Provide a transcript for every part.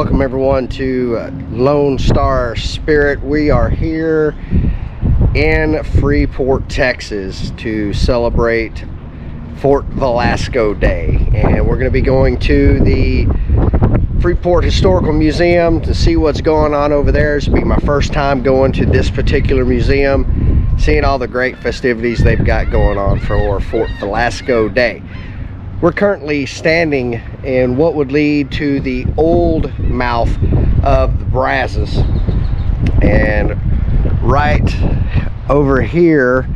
Welcome everyone to Lone Star Spirit. We are here in Freeport, Texas to celebrate Fort Velasco Day, and we're going to be going to the Freeport Historical Museum to see what's going on over there. This will be my first time going to this particular museum, seeing all the great festivities they've got going on for Fort Velasco Day. We're currently standing in what would lead to the old mouth of the Brazos, and right over here,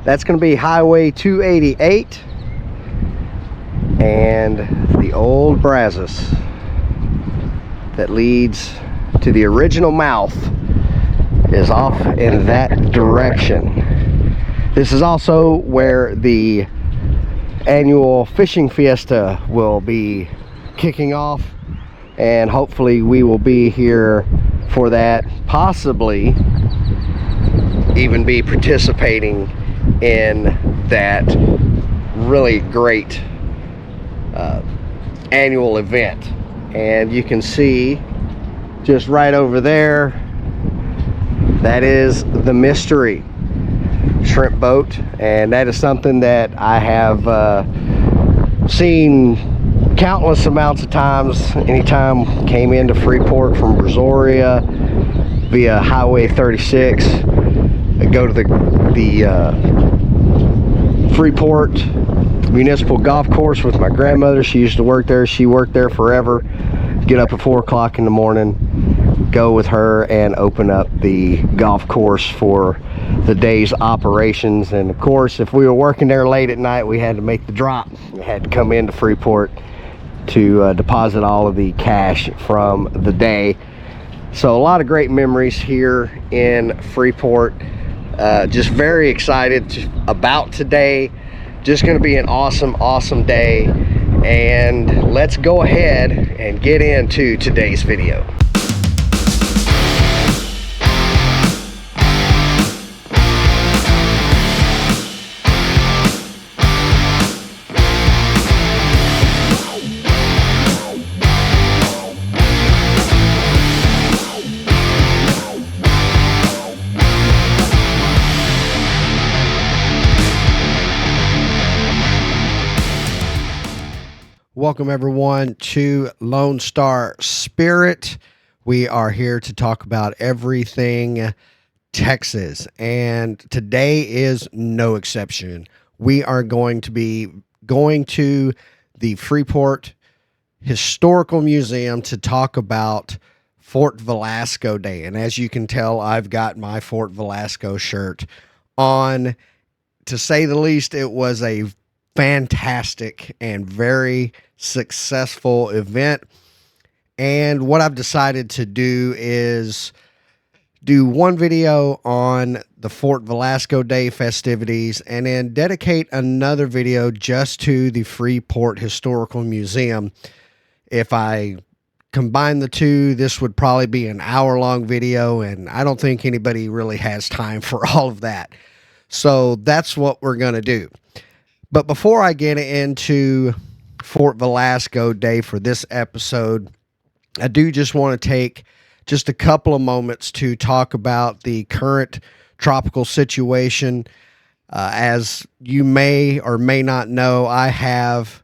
that's going to be Highway 288, and the old Brazos that leads to the original mouth is off in that direction. This is also where the annual fishing fiesta will be kicking off, and hopefully we will be here for that, possibly even be participating in that really great annual event. And you can see just right over there, that is the mystery shrimp boat, and that is something that I have seen countless amounts of times anytime came into Freeport from Brazoria via Highway 36. I go to the Freeport Municipal Golf Course with my grandmother. She used to work there. She worked there forever. Get up at 4 o'clock in the morning, go with her and open up the golf course for the day's operations. And of course, if we were working there late at night, we had to make the drop. We had to come into Freeport to deposit all of the cash from the day. So a lot of great memories here in Freeport. Just very excited about today. Just going to be an awesome day, and let's go ahead and get into today's video. Welcome everyone to Lone Star Spirit. We are here to talk about everything Texas, and today is no exception. We are going to be going to the Freeport Historical Museum to talk about Fort Velasco Day. And as you can tell, I've got my Fort Velasco shirt on. To say the least, it was a fantastic and very successful event, and what I've decided to do is do one video on the Fort Velasco Day festivities and then dedicate another video just to the Freeport Historical Museum. If I combine the two, this would probably be an hour-long video, and I don't think anybody really has time for all of that. So that's what we're going to do. But before I get into Fort Velasco Day for this episode, I do just want to take just a couple of moments to talk about the current tropical situation. As you may or may not know, I have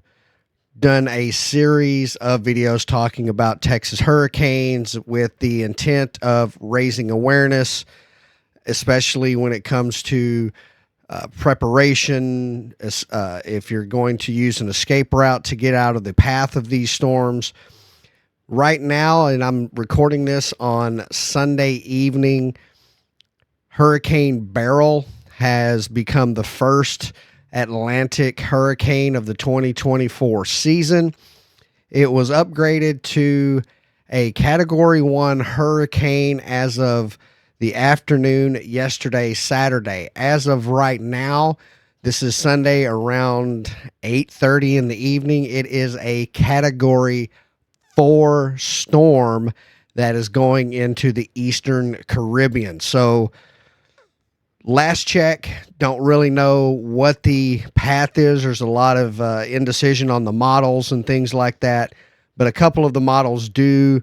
done a series of videos talking about Texas hurricanes with the intent of raising awareness, especially when it comes to preparation, if you're going to use an escape route to get out of the path of these storms. Right now, and I'm recording this on Sunday evening, Hurricane Beryl has become the first Atlantic hurricane of the 2024 season. It was upgraded to a Category 1 hurricane as of the afternoon yesterday, Saturday. As of right now, this is Sunday around 8:30 in the evening. It is a Category 4 storm that is going into the Eastern Caribbean. So last check, don't really know what the path is. There's a lot of indecision on the models and things like that, but a couple of the models do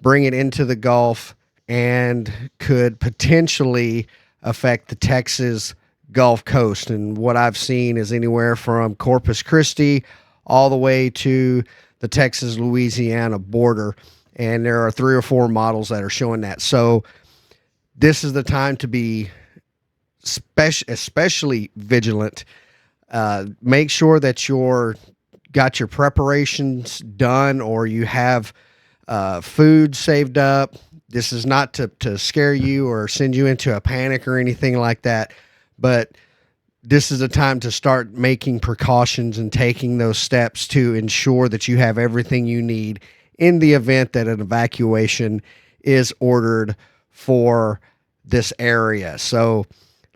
bring it into the Gulf, and could potentially affect the Texas Gulf Coast. And what I've seen is anywhere from Corpus Christi all the way to the Texas Louisiana border. And there are 3 or 4 models that are showing that. So this is the time to be especially vigilant. Make sure that you're got your preparations done, or you have food saved up. This is not to scare you or send you into a panic or anything like that, but this is a time to start making precautions and taking those steps to ensure that you have everything you need in the event that an evacuation is ordered for this area. So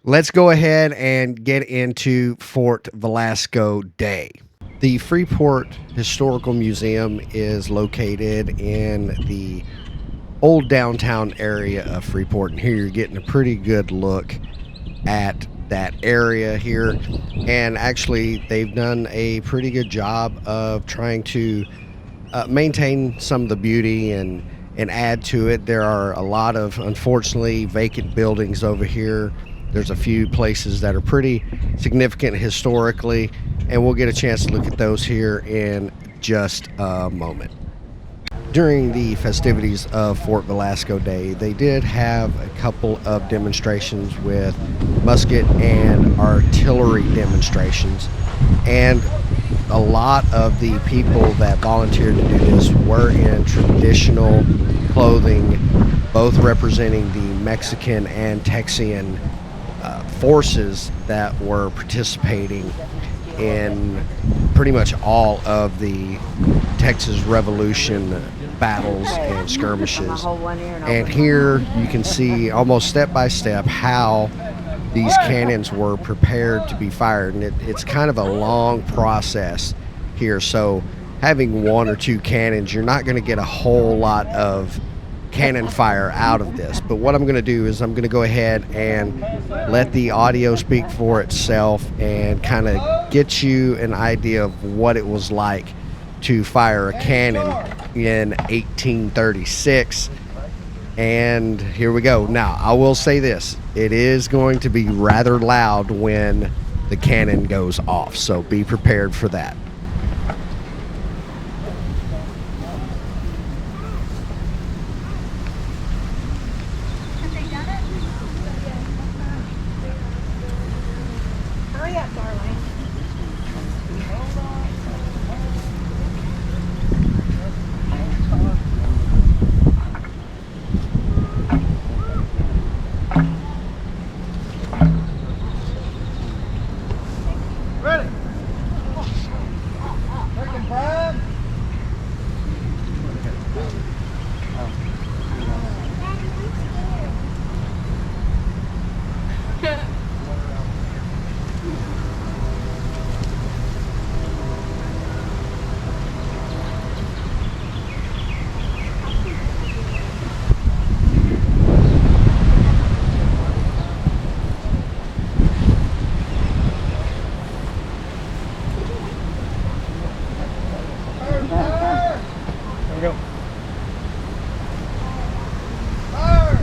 let's go ahead and get into Fort Velasco Day. The Freeport Historical Museum is located in the old downtown area of Freeport, and here you're getting a pretty good look at that area here. And actually, they've done a pretty good job of trying to maintain some of the beauty and add to it. There are a lot of, unfortunately, vacant buildings over here. There's a few places that are pretty significant historically, and we'll get a chance to look at those here in just a moment. During the festivities of Fort Velasco Day, they did have a couple of demonstrations with musket and artillery demonstrations, and a lot of the people that volunteered to do this were in traditional clothing, both representing the Mexican and Texian forces that were participating in pretty much all of the Texas Revolution battles and skirmishes. And here you can see almost step by step how these cannons were prepared to be fired. And it's kind of a long process here. So having 1 or 2 cannons, you're not going to get a whole lot of cannon fire out of this. But what I'm going to do is I'm going to go ahead and let the audio speak for itself and kind of get you an idea of what it was like to fire a cannon in 1836. And here we go. Now, I will say this. It is going to be rather loud when the cannon goes off, so be prepared for that. Hurry up, darling. Ready? Second prime. There we go. Fire!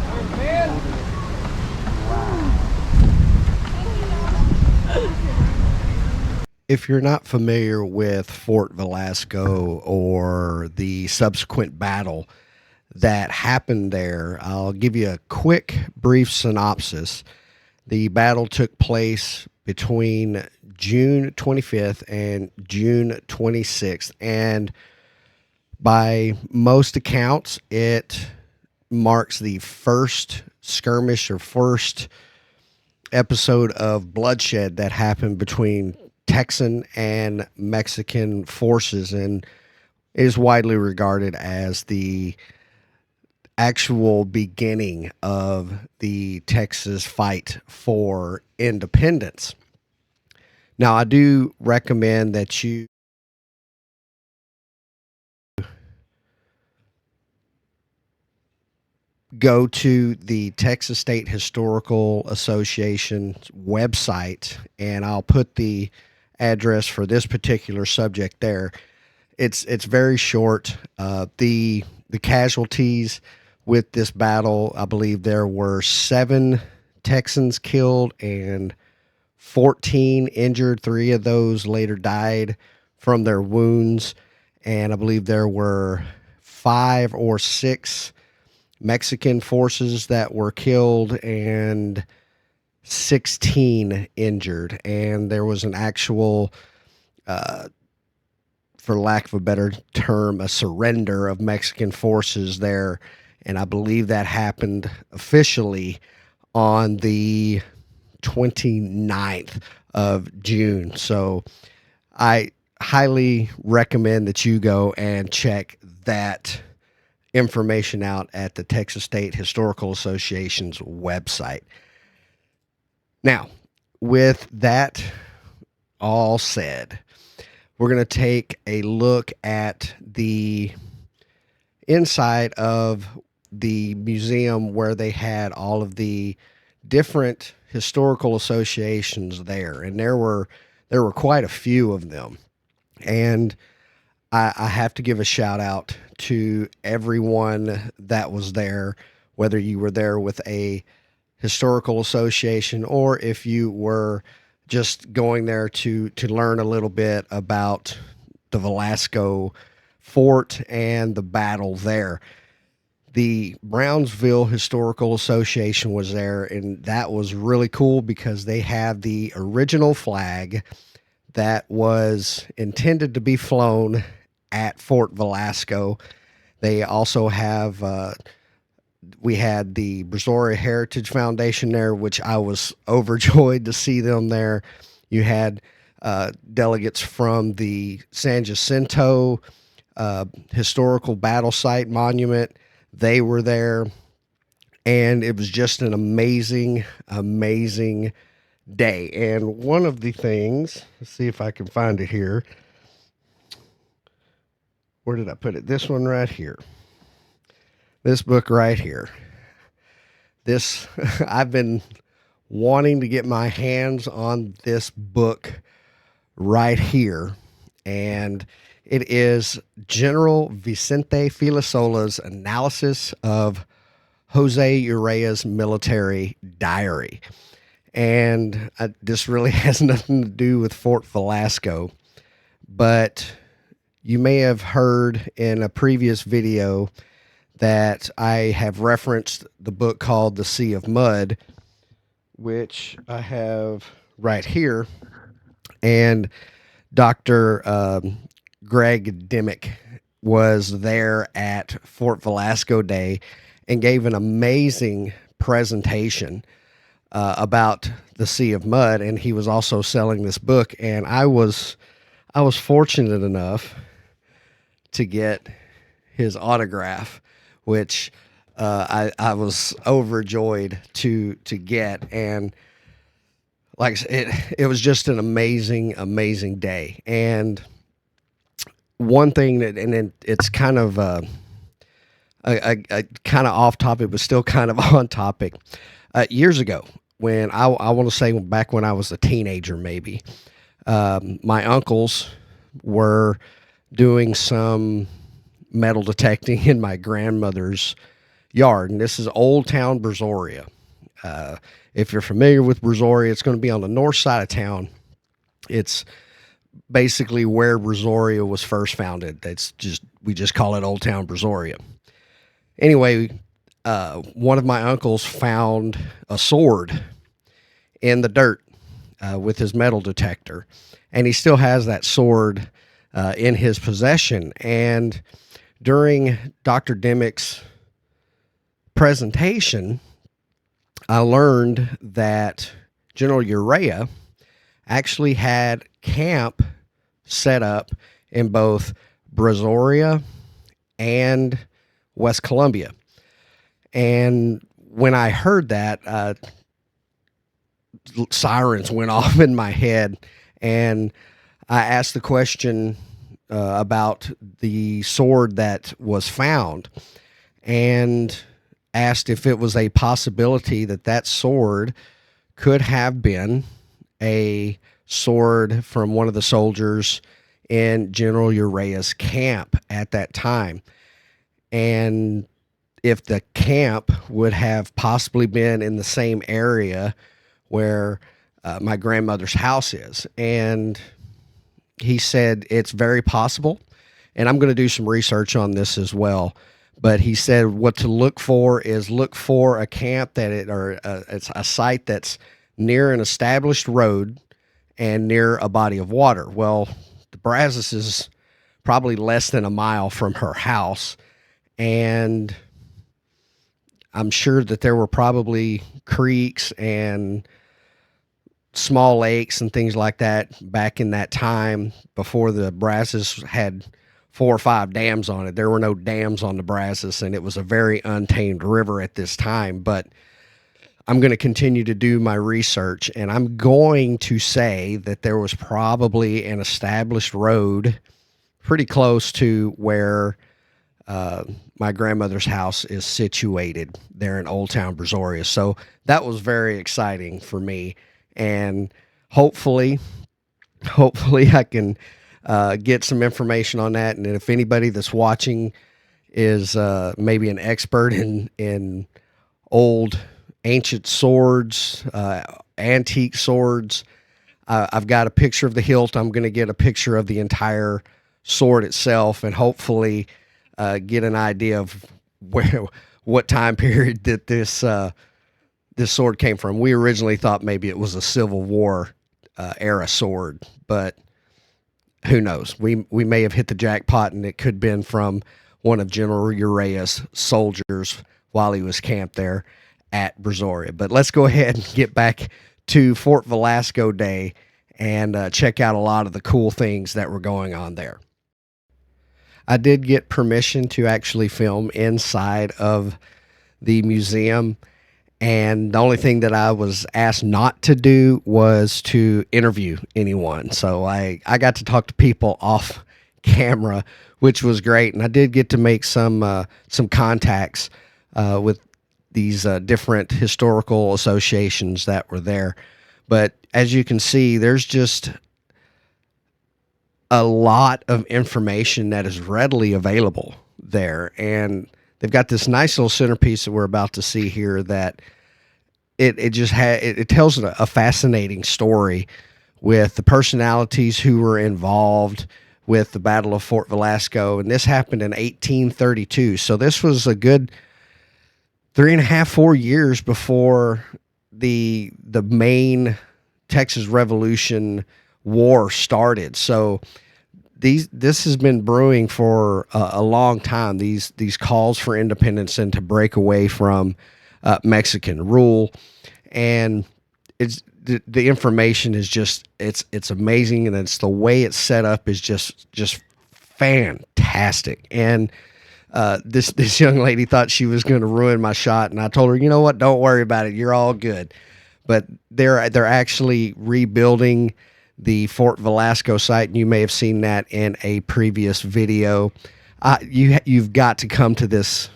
There's Ben. If you're not familiar with Fort Velasco or the subsequent battle that happened there, I'll give you a quick, brief synopsis. The battle took place between June 25th and June 26th, and by most accounts, it marks the first skirmish or first episode of bloodshed that happened between Texan and Mexican forces, and is widely regarded as the actual beginning of the Texas fight for independence. Now, I do recommend that you go to the Texas State Historical Association website, and I'll put the address for this particular subject there. It's very short. The casualties with this battle, I believe there were 7 Texans killed and 14 injured. 3 of those later died from their wounds, and I believe there were 5 or 6 Mexican forces that were killed and 16 injured. And there was an actual, for lack of a better term, a surrender of Mexican forces there. And I believe that happened officially on the 29th of June. So I highly recommend that you go and check that information out at the Texas State Historical Association's website. Now, with that all said, we're going to take a look at the inside of the museum where they had all of the different historical associations there, and there were quite a few of them. And I have to give a shout out to everyone that was there, whether you were there with a historical association or if you were just going there to learn a little bit about the Velasco fort and the battle there. The Brownsville Historical Association was there, and that was really cool because they have the original flag that was intended to be flown at Fort Velasco. They also have, we had the Brazoria Heritage Foundation there, which I was overjoyed to see them there. You had delegates from the San Jacinto Historical Battle Site Monument. They were there, and it was just an amazing, amazing day. And one of the things, let's see if I can find it here. Where did I put it? This one right here. This book right here. This, I've been wanting to get my hands on this book right here. And it is General Vicente Filasola's analysis of Jose Urrea's military diary. And this really has nothing to do with Fort Velasco, but you may have heard in a previous video that I have referenced the book called The Sea of Mud, which I have right here. And Dr. Greg Dimmick was there at Fort Velasco Day and gave an amazing presentation about the Sea of Mud, and he was also selling this book. And I was fortunate enough to get his autograph, which I was overjoyed to get. And like I said, it was just an amazing, amazing day. And one thing that, and it's kind of a kind of off topic, but still kind of on topic. Years ago, when I want to say back when I was a teenager, maybe, my uncles were doing some metal detecting in my grandmother's yard. And this is Old Town Brazoria. If you're familiar with Brazoria, it's going to be on the north side of town. It's basically where Brazoria was first founded. We just call it Old Town Brazoria. Anyway, one of my uncles found a sword in the dirt with his metal detector, and he still has that sword in his possession. And during Dr. Dimmick's presentation, I learned that General Urrea actually had camp set up in both Brazoria and West Columbia. And when I heard that, sirens went off in my head, and I asked the question about the sword that was found, and asked if it was a possibility that that sword could have been a sword from one of the soldiers in General Uriah's camp at that time. And if the camp would have possibly been in the same area where my grandmother's house is. And he said it's very possible. And I'm going to do some research on this as well. But he said what to look for is look for a camp it's a site that's near an established road and near a body of water. Well, the Brazos is probably less than a mile from her house. And I'm sure that there were probably creeks and small lakes and things like that back in that time before the Brazos had 4 or 5 dams on it. There were no dams on the Brazos, and it was a very untamed river at this time. But I'm going to continue to do my research, and I'm going to say that there was probably an established road pretty close to where my grandmother's house is situated there in Old Town Brazoria. So that was very exciting for me, and hopefully I can get some information on that. And if anybody that's watching is maybe an expert in old ancient swords, antique swords, I've got a picture of the hilt. I'm going to get a picture of the entire sword itself, and hopefully get an idea of what time period that this sword came from. We originally thought maybe it was a Civil War era sword, but who knows? We may have hit the jackpot, and it could have been from one of General Uriah's soldiers while he was camped there at Brazoria. But let's go ahead and get back to Fort Velasco Day and check out a lot of the cool things that were going on there. I did get permission to actually film inside of the museum, and the only thing that I was asked not to do was to interview anyone. So I got to talk to people off camera, which was great, and I did get to make some contacts with these different historical associations that were there. But as you can see, there's just a lot of information that is readily available there. And they've got this nice little centerpiece that we're about to see here that it tells a fascinating story with the personalities who were involved with the Battle of Fort Velasco. And this happened in 1832. So this was a good 3.5, 4 years before the main Texas Revolution War started. So this has been brewing for a long time. These calls for independence and to break away from Mexican rule, and it's the information is just it's amazing, and it's the way it's set up is just fantastic. And this young lady thought she was going to ruin my shot, and I told her, you know what, don't worry about it, you're all good. But they're actually rebuilding the Fort Velasco site, and you may have seen that in a previous video. You've got to come to this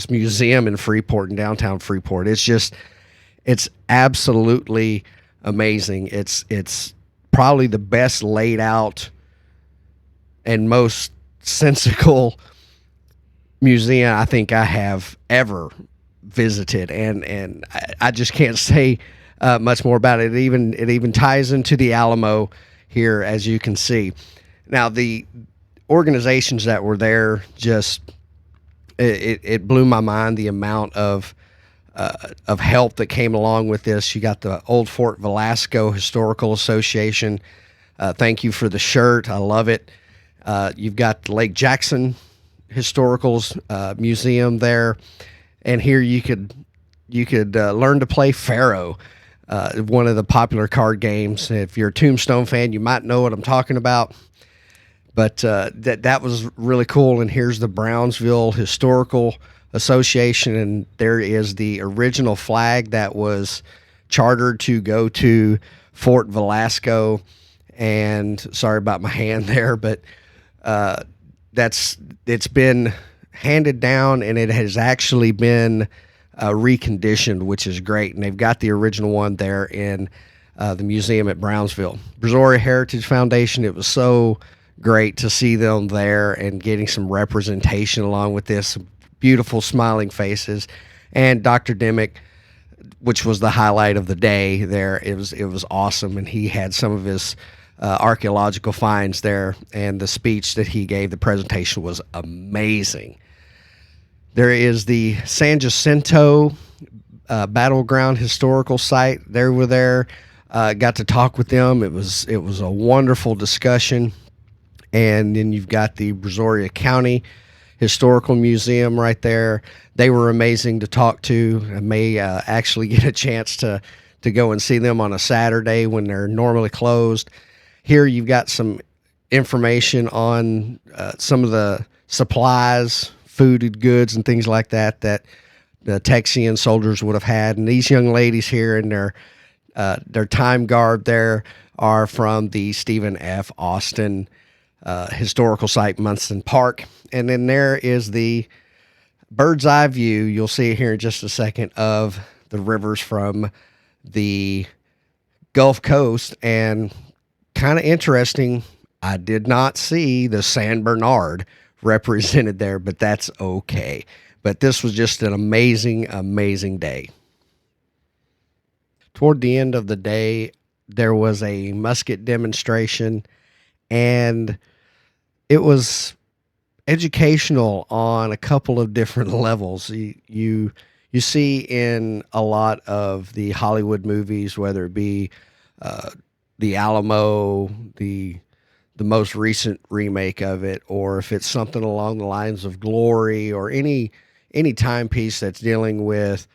museum in Freeport, in downtown Freeport. It's absolutely amazing. It's probably the best laid out and most sensical museum I think I have ever visited, and I just can't say much more about it. It even ties into the Alamo here, as you can see. Now, the organizations that were there just it blew my mind, the amount of help that came along with this. You got the Old Fort Velasco Historical Association. Thank you for the shirt. I love it. You've got the Lake Jackson Historical Museum there, and here you could learn to play Pharaoh, one of the popular card games. If you're a Tombstone fan, you might know what I'm talking about. But that was really cool. And here's the Brownsville Historical Association, and there is the original flag that was chartered to go to Fort Velasco. And sorry about my hand there, but it's been handed down, and it has actually been reconditioned, which is great. And they've got the original one there in the museum at Brownsville. Brazoria Heritage Foundation, it was so great to see them there and getting some representation along with this. Some beautiful smiling faces. And Dr. Dimmick, which was the highlight of the day there. It was awesome, and he had some of his archaeological finds there, and the speech that he gave, the presentation was amazing. There is the San Jacinto Battleground Historical Site. They were there, got to talk with them. It was a wonderful discussion. And then you've got the Brazoria County Historical Museum right there. They were amazing to talk to. I may actually get a chance to go and see them on a Saturday when they're normally closed. Here you've got some information on some of the supplies, food, goods, and things like that that the Texian soldiers would have had. And these young ladies here in their time garb there are from the Stephen F. Austin Historical Site, Munson Park. And then there is the bird's eye view. You'll see it here in just a second of the rivers from the Gulf Coast. And kind of interesting, I did not see the San Bernard represented there, but that's okay. But this was just an amazing, amazing day. Toward the end of the day, there was a musket demonstration, and it was educational on a couple of different levels. You see in a lot of the Hollywood movies, whether it be the Alamo, the most recent remake of it, or if it's something along the lines of Glory, or any timepiece that's dealing with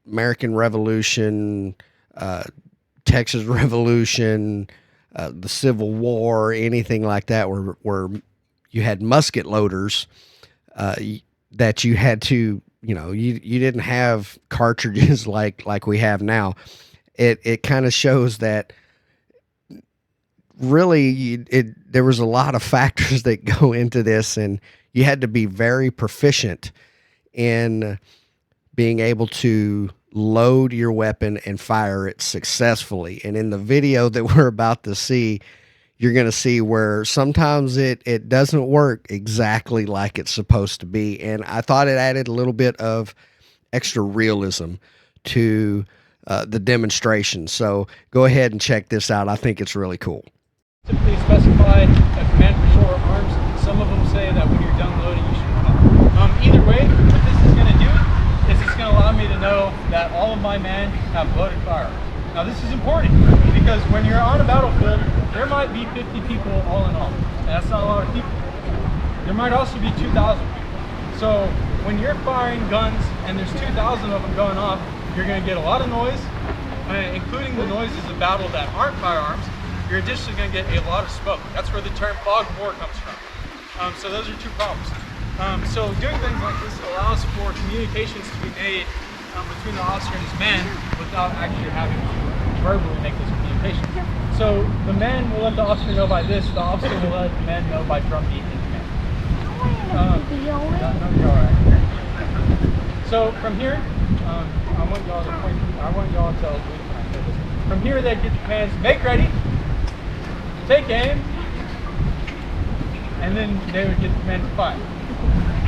American Revolution, Texas Revolution, the Civil War, anything like that, where you had musket loaders that you had to, you didn't have cartridges like we have now. It kind of shows that really there was a lot of factors that go into this, and you had to be very proficient in being able to load your weapon and fire it successfully. And in the video that we're about to see, you're going to see where sometimes it doesn't work exactly like it's supposed to be. And I thought it added a little bit of extra realism to the demonstration. So go ahead and check this out. I think it's really cool. Typically specify a command for short arms. Some of them say that when you're done loading, you should stop. Either way, what this is going to do is it's going to allow me to know that all of my men have loaded firearms. Now this is important because when you're on a battlefield, there might be 50 people all in all. And that's not a lot of people. There might also be 2,000 people. So when you're firing guns and there's 2,000 of them going off, you're going to get a lot of noise, including the noises of battle that aren't firearms. You're additionally going to get a lot of smoke. That's where the term fog of war comes from. So those are two problems. So doing things like this allows for communications to be made between the officer and his men without actually having to verbally make those communications. So the men will let the officer know by this, the officer will let the men know by drumbeat in command. So from here, I want y'all to tell me when I say this. From here they get the commands, make ready, take aim, and then they would get the command to fire.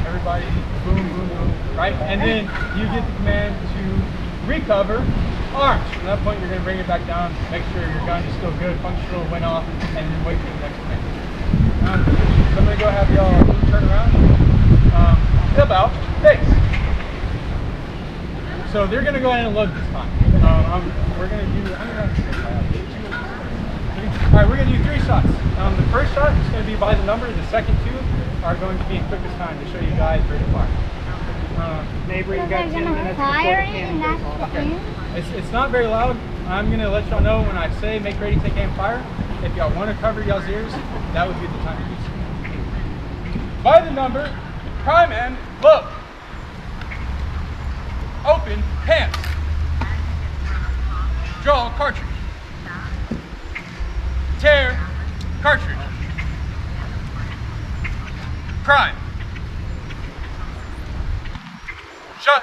Everybody, boom, boom, boom, right? And then you get the command to recover arms. From that point, you're going to bring it back down, make sure your gun is still good, functional, went off, and then wait for the next command. So I'm going to go have y'all turn around, about face. So they're going to go ahead and load this time. We're going to do, all right, we're going to do 3 shots. The first shot is going to be by the number. The second 2 are going to be in quickest time to show you guys where to fire. Neighbor, you got 10 minutes before the cannon goes off. Okay. It's not very loud. I'm going to let y'all know when I say make ready, take aim, fire. If y'all want to cover y'all's ears, that would be the time to do so. By the number, prime and load. Open, hands. Draw cartridge. Tear cartridge. Prime. Shut.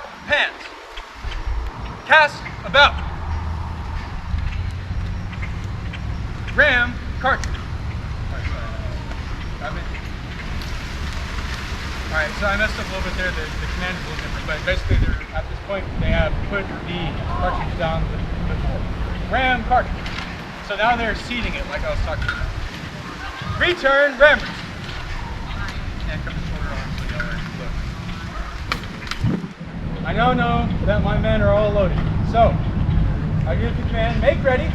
ram, cartridge. Alright, so I messed up a little bit there. The command is a little different, but basically at this point they have put the cartridge down before. Ram, cartridge. So now they're seating it like I was talking about. Return, rammers. And come to shoulder arms together. Look. I now know that my men are all loaded. So I give the command, make ready,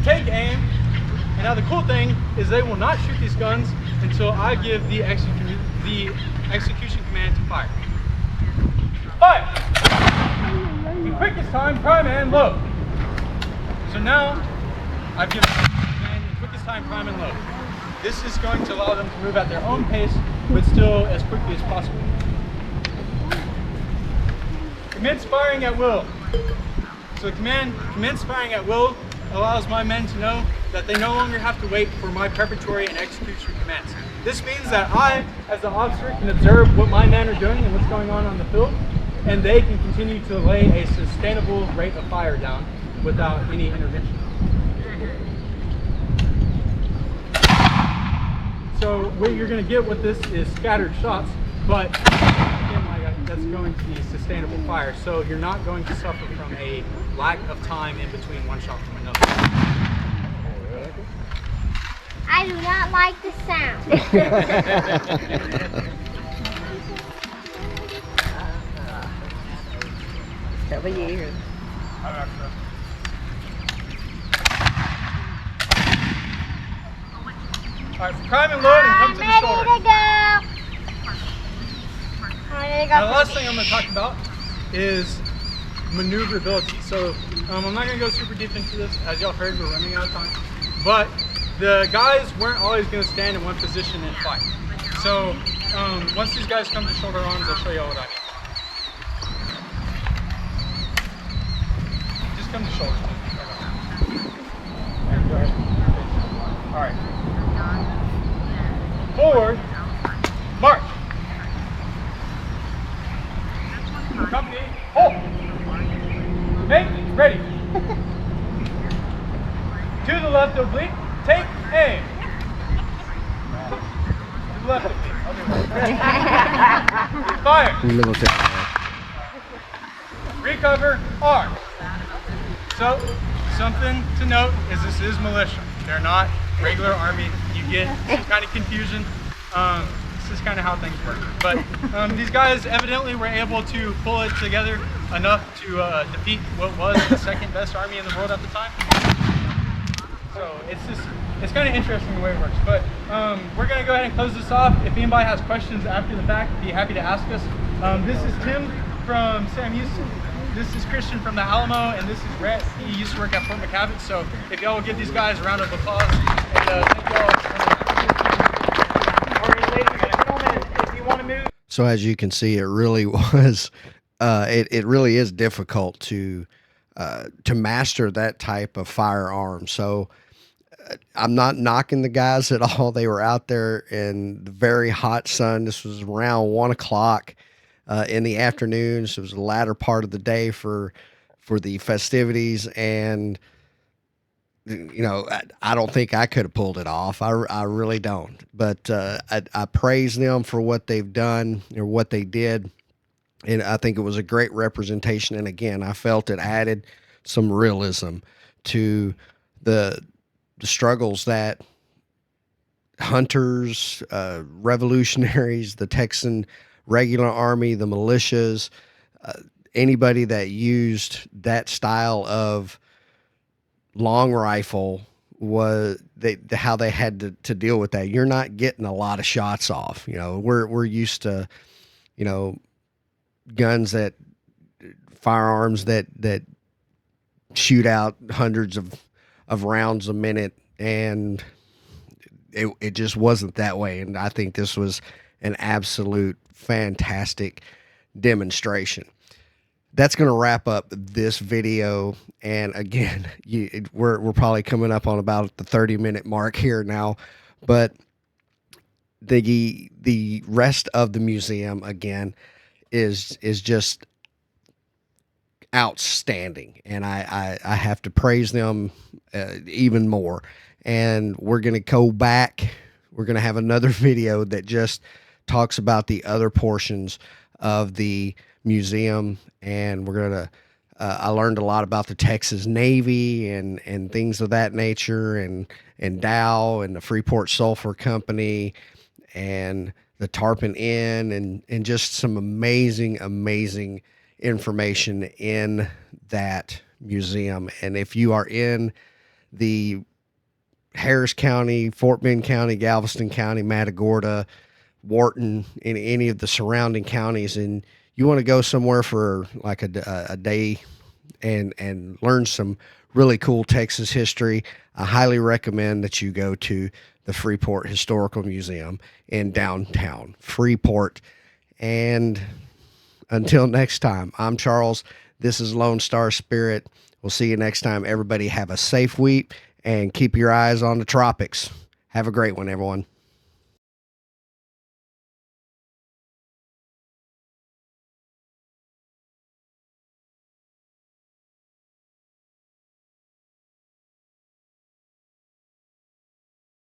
take aim, and now the cool thing is they will not shoot these guns until I give the execution command to fire. Fire! In quickest time, prime and load. So now I've given the command in quickest time, prime and load. This is going to allow them to move at their own pace, but still as quickly as possible. Commence firing at will. So the command, commence firing at will, allows my men to know that they no longer have to wait for my preparatory and execution commands. This means that I, as the officer, can observe what my men are doing and what's going on the field, and they can continue to lay a sustainable rate of fire down without any intervention. So what you're going to get with this is scattered shots, but again, that's going to be sustainable fire. So you're not going to suffer from a lack of time in between one shot from another. I do not like the sound. Over years. Alright, prime and load and come to the I'm shoulder. ready to go. Now, the last thing I'm going to talk about is maneuverability. So I'm not going to go super deep into this. As y'all heard, we're running out of time. But the guys weren't always going to stand in one position and fight. So once these guys come to shoulder arms, I'll show y'all what I mean. Just come to shoulder. Go ahead. All right. Forward, march. Company, hold. Make ready. To the left oblique, take aim. To the left oblique. Fire. Recover, arms. So, something to note is this is militia. They're not regular army. You get some kind of confusion. This is kind of how things work. But these guys evidently were able to pull it together enough to defeat what was the second best army in the world at the time. So it's kind of interesting the way it works. But we're going to go ahead and close this off. If anybody has questions after the fact, be happy to ask us. This is Tim from Sam Houston. This is Christian from the Alamo, and this is Rhett. He used to work at Fort McCavitt. So if y'all will give these guys a round of applause, and thank y'all. So as you can see, it really was, it really is difficult to master that type of firearm. So I'm not knocking the guys at all. They were out there in the very hot sun. This was around 1 o'clock in the afternoon. So it was the latter part of the day for the festivities. And you know, I don't think I could have pulled it off. I really don't. But I praise them for what they've done or what they did. And I think it was a great representation. And again, I felt it added some realism to the struggles that hunters, revolutionaries, the Texan regular army, the militias, anybody that used that style of long rifle was how they had to deal with that. You're not getting a lot of shots off. You know, we're used to, you know, guns firearms that shoot out hundreds of rounds a minute, and it just wasn't that way. And I think this was an absolute fantastic demonstration. That's going to wrap up this video. And again, we're probably coming up on about the 30-minute mark here now, but the rest of the museum again is just outstanding, and I have to praise them even more. And we're going to go back. We're going to have another video that just talks about the other portions of the museum, and we're going to. I learned a lot about the Texas Navy and things of that nature, and Dow and the Freeport Sulphur Company and the Tarpon Inn, and just some amazing information in that museum. And if you are in the Harris County, Fort Bend County, Galveston County, Matagorda, Wharton, in any of the surrounding counties, and you want to go somewhere for like a day and learn some really cool Texas history, I highly recommend that you go to the Freeport Historical Museum in downtown Freeport. And until next time, I'm Charles. This is Lone Star Spirit. We'll see you next time. Everybody have a safe week and keep your eyes on the tropics. Have a great one, everyone.